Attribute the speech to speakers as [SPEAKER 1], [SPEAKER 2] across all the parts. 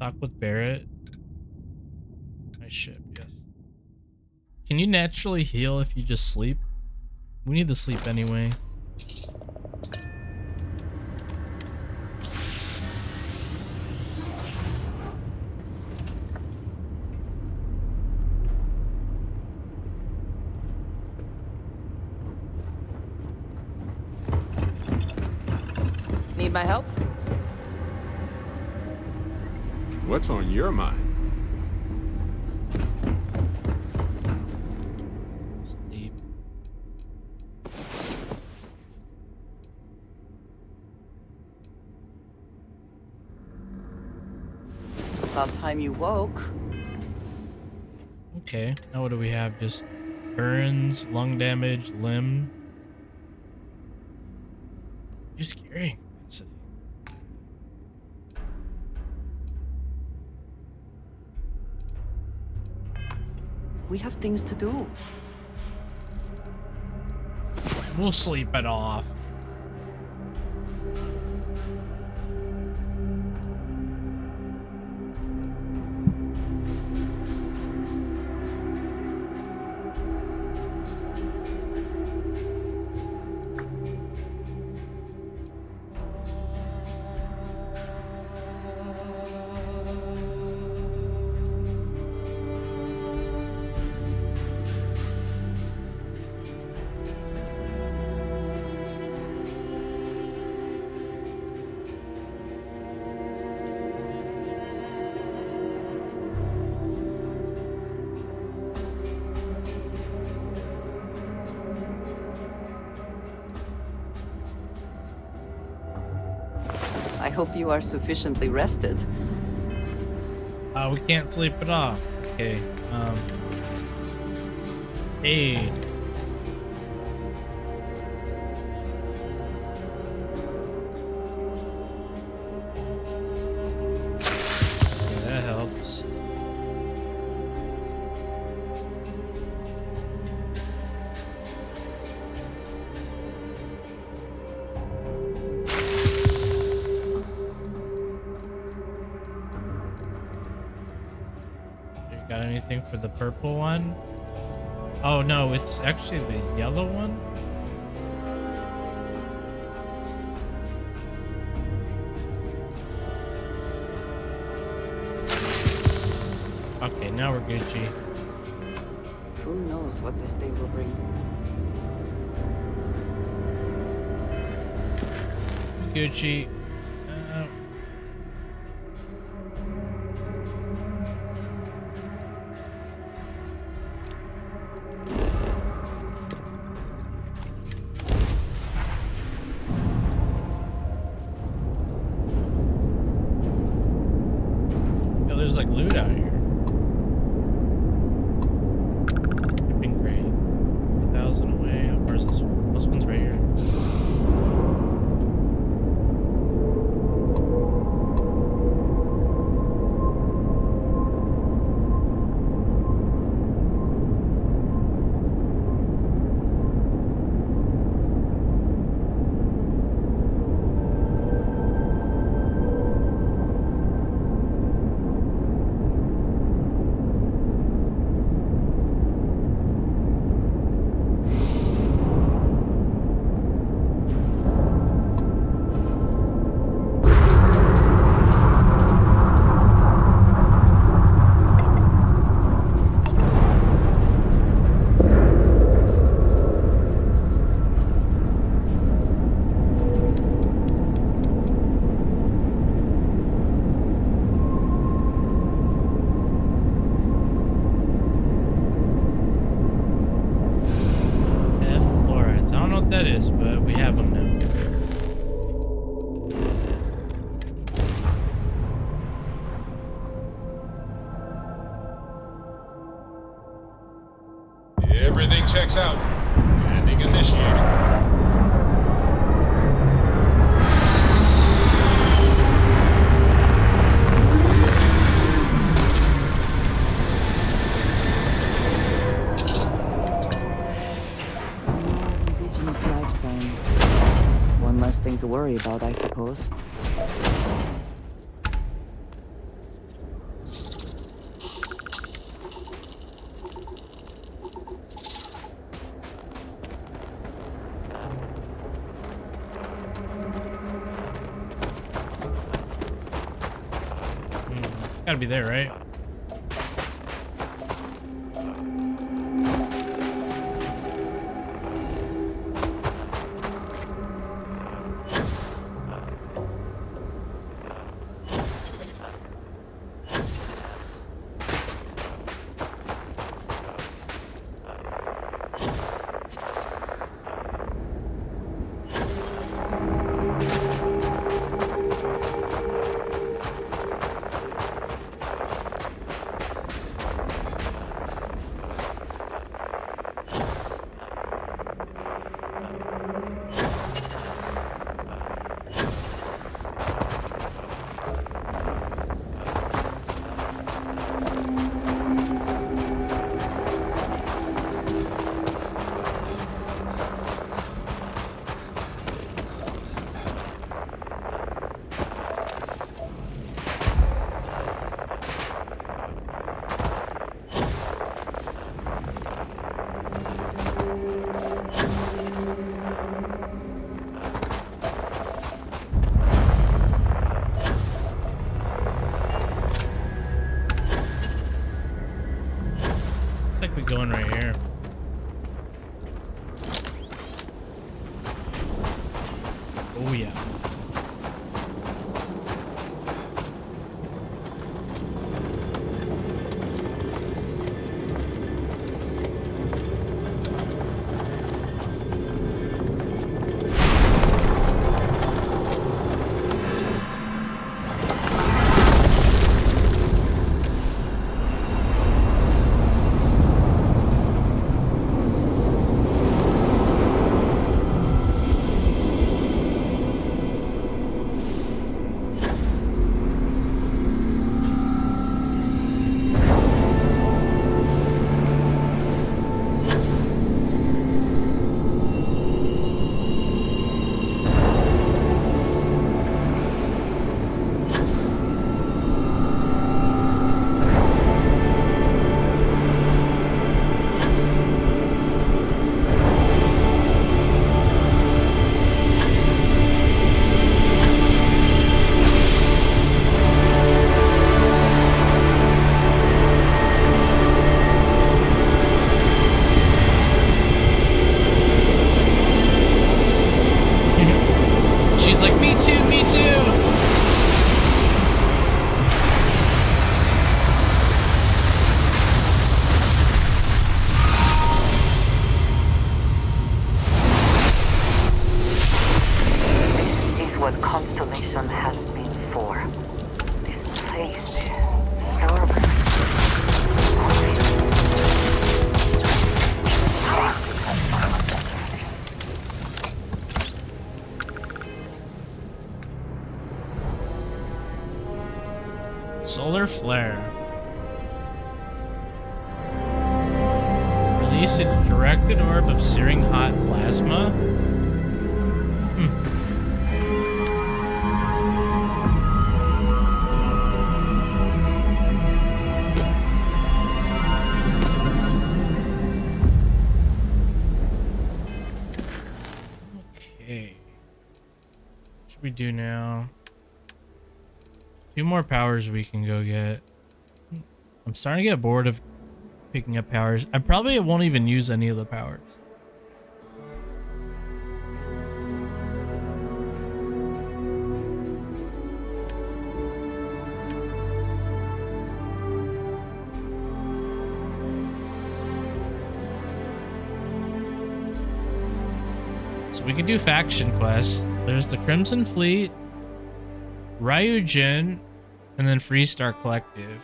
[SPEAKER 1] Talk with Barrett. My ship, yes. Can you naturally heal if you just sleep? We need to sleep anyway.
[SPEAKER 2] Need my help?
[SPEAKER 3] What's on your mind?
[SPEAKER 1] Sleep.
[SPEAKER 2] About time you woke.
[SPEAKER 1] Okay, now what do we have? Just burns, lung damage, limb. You're scary.
[SPEAKER 2] We have things to do.
[SPEAKER 1] We'll sleep it off.
[SPEAKER 2] I hope you are sufficiently rested.
[SPEAKER 1] We can't sleep it off. Okay. Aid. Okay, that helps. Got anything for the purple one? Oh no, it's actually the yellow one. Okay, now we're Gucci.
[SPEAKER 2] Who knows what this day will bring?
[SPEAKER 1] Gucci. There's like loot out here. Shipping crate. 3,000 away. Where's this one? This one's right here. That is, but we have them now.
[SPEAKER 4] Everything checks out. Landing initiated.
[SPEAKER 2] Thing to worry about, I suppose.
[SPEAKER 1] Gotta be there, right? Looks like we going right here. Oh yeah. She's like, me too, me too.
[SPEAKER 5] Is what Constellation has been for. This place, Starfield.
[SPEAKER 1] Solar flare. Release a directed orb of searing hot plasma. Okay. What should we do now? 2 more powers we can go get. I'm starting to get bored of picking up powers. I probably won't even use any of the powers. So we can do faction quests. There's the Crimson Fleet, Ryujin, and then Freestar Collective.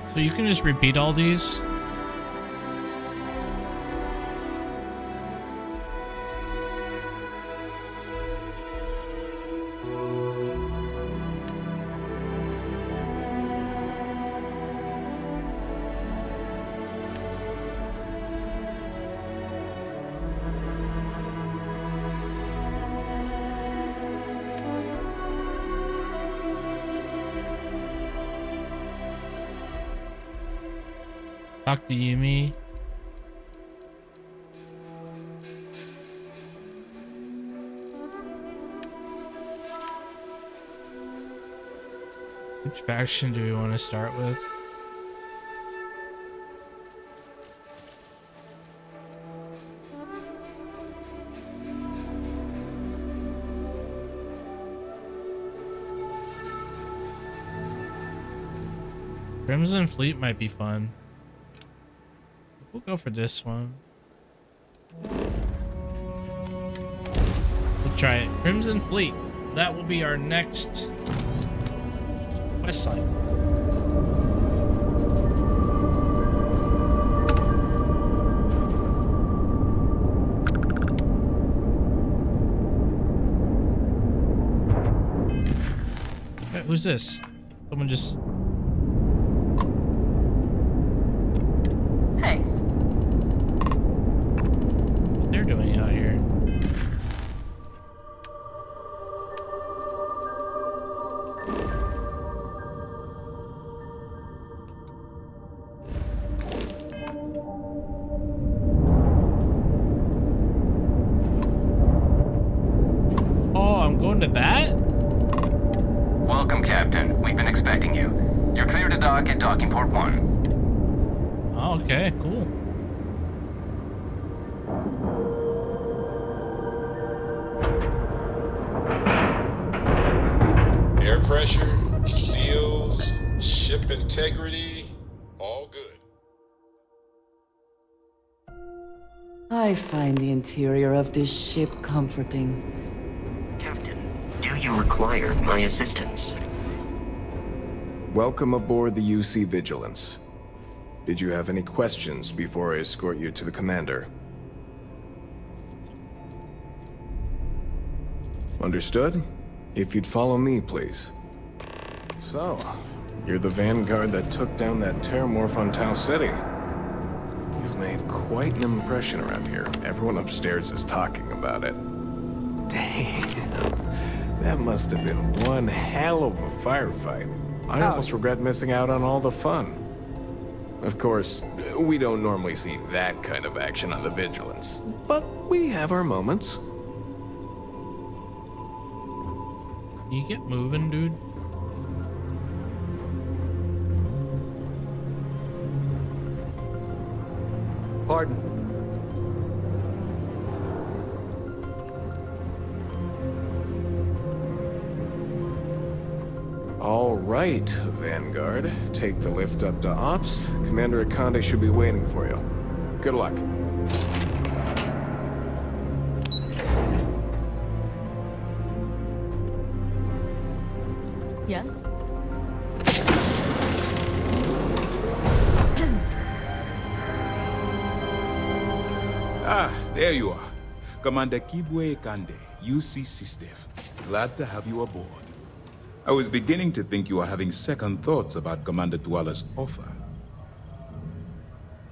[SPEAKER 1] So you can just repeat all these. Talk to Yumi. Which faction do we want to start with? Crimson Fleet might be fun. We'll go for this one. We'll try it. Crimson Fleet. That will be our next quest line. Hey, who's this? Someone just...
[SPEAKER 5] Hey,
[SPEAKER 1] What they're doing out here? Oh, I'm going to that?
[SPEAKER 6] Welcome, Captain. We've been expecting you. You're clear to dock at docking port 1.
[SPEAKER 1] Oh, okay, cool.
[SPEAKER 4] Air pressure, seals, ship integrity, all good.
[SPEAKER 2] I find the interior of this ship comforting.
[SPEAKER 7] Captain, do you require my assistance?
[SPEAKER 8] Welcome aboard the UC Vigilance. Did you have any questions before I escort you to the commander? Understood? If you'd follow me, please. So, you're the vanguard that took down that terramorph on Tau City. You've made quite an impression around here. Everyone upstairs is talking about it. Damn, that must have been one hell of a firefight. I almost regret missing out on all the fun. Of course, we don't normally see that kind of action on the Vigilance, but we have our moments.
[SPEAKER 1] You get moving, dude.
[SPEAKER 9] Pardon.
[SPEAKER 8] All right, Vanguard. Take the lift up to Ops. Commander Akande should be waiting for you. Good luck.
[SPEAKER 10] Yes?
[SPEAKER 11] Ah, there you are. Commander Kibwe Kande, UC SysDev. Glad to have you aboard. I was beginning to think you were having second thoughts about Commander Tuala's offer.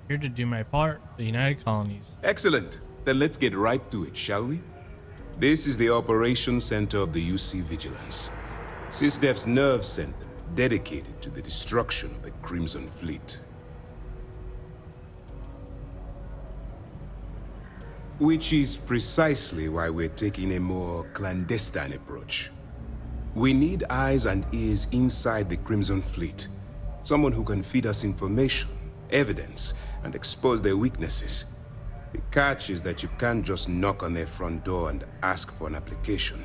[SPEAKER 1] Here to do my part, the United Colonies.
[SPEAKER 11] Excellent. Then let's get right to it, shall we? This is the Operations Center of the UC Vigilance. SysDev's nerve center, dedicated to the destruction of the Crimson Fleet. Which is precisely why we're taking a more clandestine approach. We need eyes and ears inside the Crimson Fleet. Someone who can feed us information, evidence, and expose their weaknesses. The catch is that you can't just knock on their front door and ask for an application.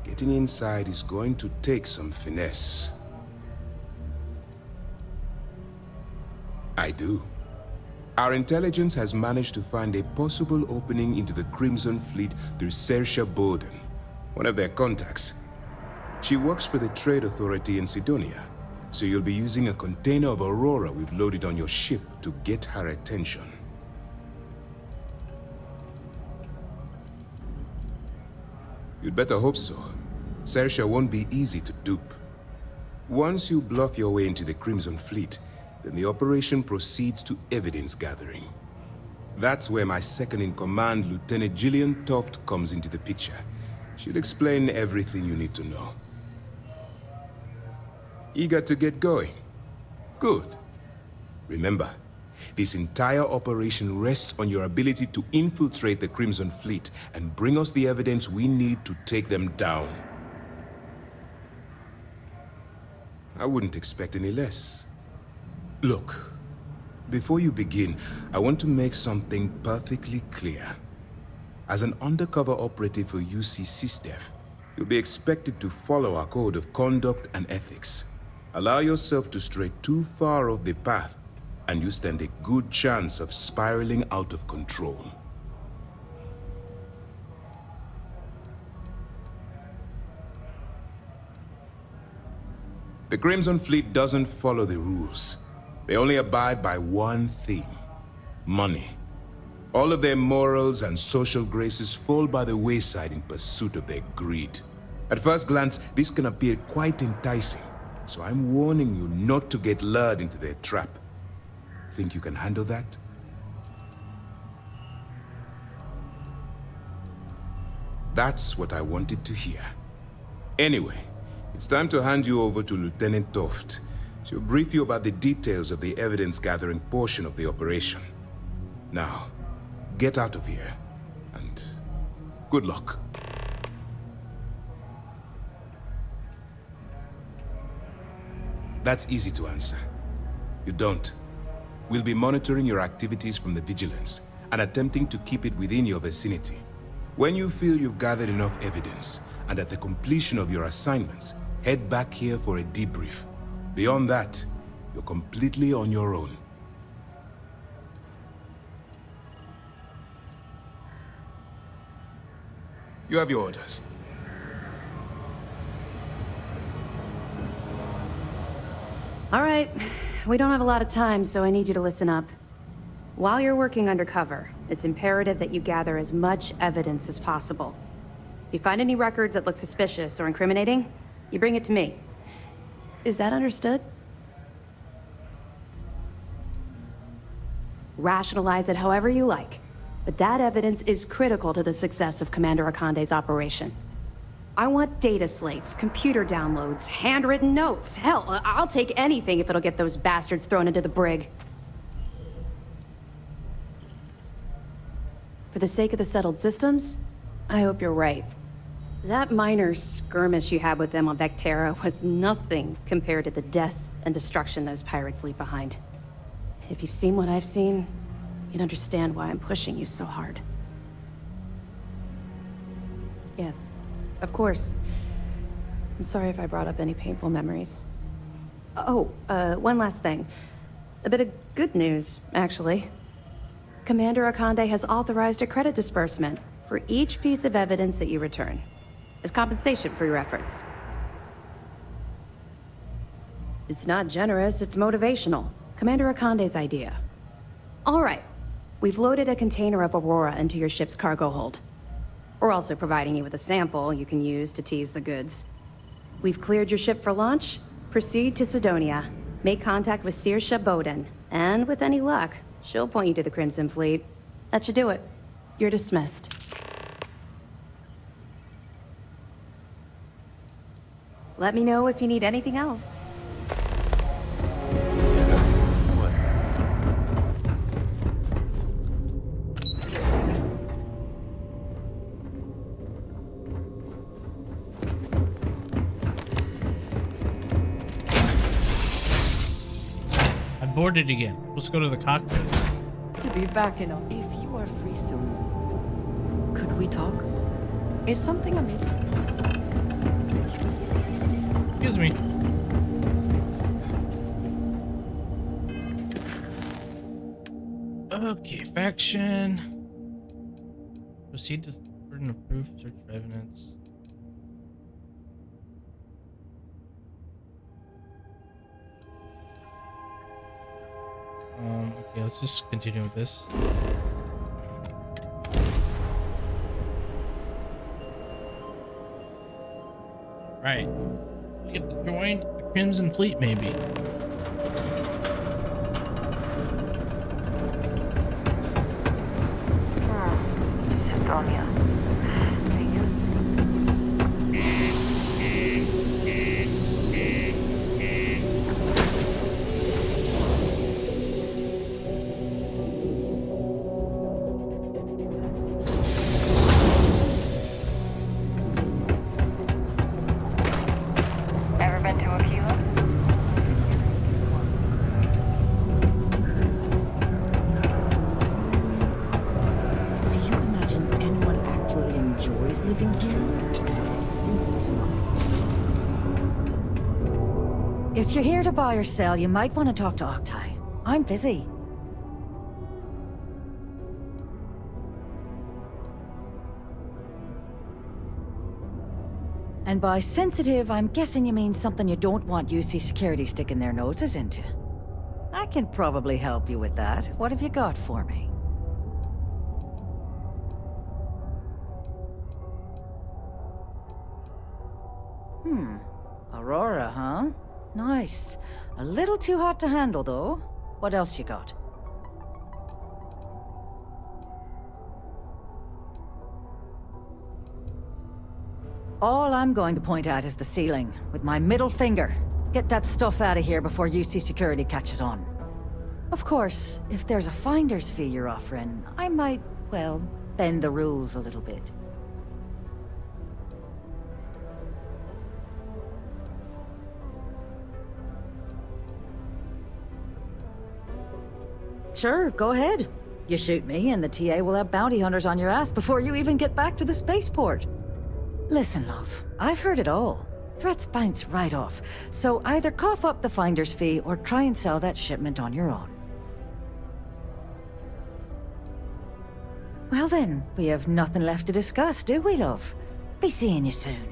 [SPEAKER 11] Getting inside is going to take some finesse. I do. Our intelligence has managed to find a possible opening into the Crimson Fleet through Saoirse Bowden, one of their contacts. She works for the Trade Authority in Sidonia, so you'll be using a container of Aurora we've loaded on your ship to get her attention. You'd better hope so. Saoirse won't be easy to dupe. Once you bluff your way into the Crimson Fleet, then the operation proceeds to evidence gathering. That's where my second-in-command, Lieutenant Gillian Toft, comes into the picture. She'll explain everything you need to know. Eager to get going? Good. Remember, This entire operation rests on your ability to infiltrate the Crimson Fleet and bring us the evidence we need to take them down. I wouldn't expect any less. Look, before you begin, I want to make something perfectly clear. As an undercover operative for UC SysDef, you'll be expected to follow our code of conduct and ethics. Allow yourself to stray too far off the path, and you stand a good chance of spiraling out of control. The Crimson Fleet doesn't follow the rules. They only abide by one thing: money. All of their morals and social graces fall by the wayside in pursuit of their greed. At first glance, this can appear quite enticing, so I'm warning you not to get lured into their trap. Think you can handle that? That's what I wanted to hear. Anyway, it's time to hand you over to Lieutenant Toft. She'll brief you about the details of the evidence-gathering portion of the operation. Now, get out of here, and good luck. That's easy to answer. You don't. We'll be monitoring your activities from the Vigilance and attempting to keep it within your vicinity. When you feel you've gathered enough evidence, and at the completion of your assignments, head back here for a debrief. Beyond that, you're completely on your own. You have your orders.
[SPEAKER 9] All right. We don't have a lot of time, so I need you to listen up. While you're working undercover, it's imperative that you gather as much evidence as possible. If you find any records that look suspicious or incriminating, you bring it to me. Is that understood? Rationalize it however you like, but that evidence is critical to the success of Commander Akande's operation. I want data slates, computer downloads, handwritten notes. Hell, I'll take anything if it'll get those bastards thrown into the brig. For the sake of the settled systems, I hope you're right. That minor skirmish you had with them on Vectera was nothing compared to the death and destruction those pirates leave behind. If you've seen what I've seen, you'd understand why I'm pushing you so hard. Yes, of course. I'm sorry if I brought up any painful memories. Oh, one last thing. A bit of good news, actually. Commander Akande has authorized a credit disbursement for each piece of evidence that you return, as compensation for your efforts. It's not generous, it's motivational. Commander Akande's idea. All right, we've loaded a container of Aurora into your ship's cargo hold. We're also providing you with a sample you can use to tease the goods. We've cleared your ship for launch. Proceed to Sidonia. Make contact with Saoirse Bowden, and with any luck, she'll point you to the Crimson Fleet. That should do it. You're dismissed. Let me know if you need anything else.
[SPEAKER 1] I boarded again. Let's go to the cockpit.
[SPEAKER 2] To be back in. If you are free soon, could we talk? Is something amiss?
[SPEAKER 1] Excuse me. Okay, faction. Proceed to burden of proof, search for evidence. Okay, let's just continue with this. Right. We get to join the Crimson Fleet, maybe.
[SPEAKER 5] Sidonia.
[SPEAKER 10] If you're here to buy or sell, you might want to talk to Octai. I'm busy. And by sensitive, I'm guessing you mean something you don't want UC security sticking their noses into. I can probably help you with that. What have you got for me? Aurora, huh? Nice. A little too hot to handle, though. What else you got? All I'm going to point at is the ceiling, with my middle finger. Get that stuff out of here before UC security catches on. Of course, if there's a finder's fee you're offering, I might, well, bend the rules a little bit. Sure, go ahead. You shoot me, and the TA will have bounty hunters on your ass before you even get back to the spaceport. Listen, love, I've heard it all. Threats bounce right off, so either cough up the finder's fee or try and sell that shipment on your own. Well then, we have nothing left to discuss, do we, love? Be seeing you soon.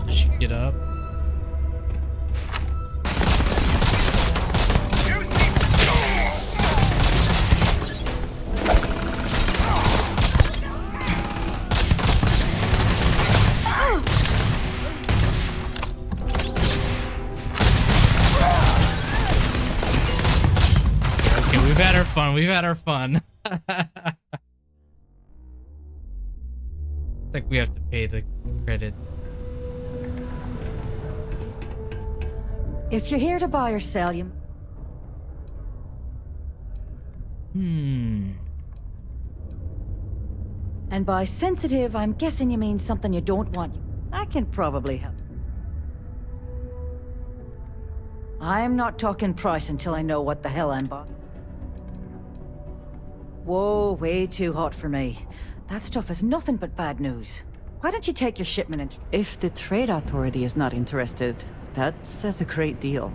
[SPEAKER 1] She get up. Okay, we've had our fun. We've had our fun. Like we have to pay the credits.
[SPEAKER 10] If you're here to buy or sell, you... And by sensitive, I'm guessing you mean something you don't want. I can probably help. I'm not talking price until I know what the hell I'm buying. Whoa, way too hot for me. That stuff is nothing but bad news. Why don't you take your shipment and...
[SPEAKER 2] If the Trade Authority is not interested, that says a great deal.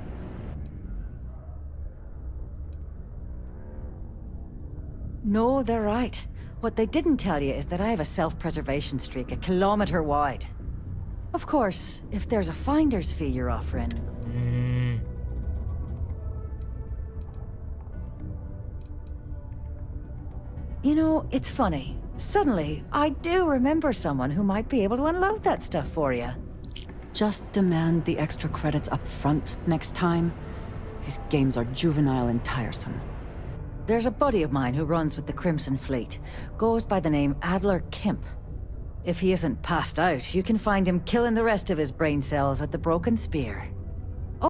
[SPEAKER 10] No, they're right. What they didn't tell you is that I have a self-preservation streak 1 kilometer wide. Of course, if there's a finder's fee you're offering... You know, it's funny. Suddenly, I do remember someone who might be able to unload that stuff for you.
[SPEAKER 2] Just demand the extra credits up front next time. His games are juvenile and tiresome.
[SPEAKER 10] There's a buddy of mine who runs with the Crimson Fleet. Goes by the name Adler Kemp. If he isn't passed out, you can find him killing the rest of his brain cells at the Broken Spear.